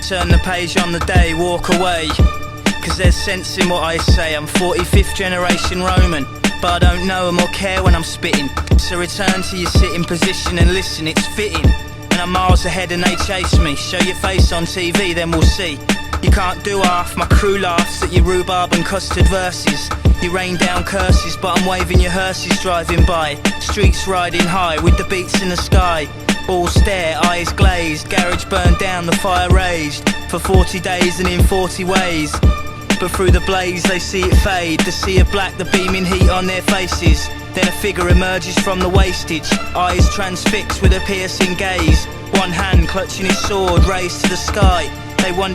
Turn the page on the day, walk away, cause there's sense in what I say. I'm 45th generation Roman, but I don't know them or care when I'm spitting. So return to your sitting position and listen, it's fitting. And I'm miles ahead and they chase me. Show your face on TV, then we'll see. You can't do half, my crew laughs at your rhubarb and custard verses. You rain down curses, but I'm waving your hearses driving by. Streets riding high with the beats in the sky. All stare, eyes glazed, garage burned down, the fire raged. For 40 days and in 40 ways. But through the blaze they see it fade. The sea of black, the beaming heat on their faces. Then a figure emerges from the wastage, eyes transfixed with a piercing gaze. One hand clutching his sword raised to the sky. They wonder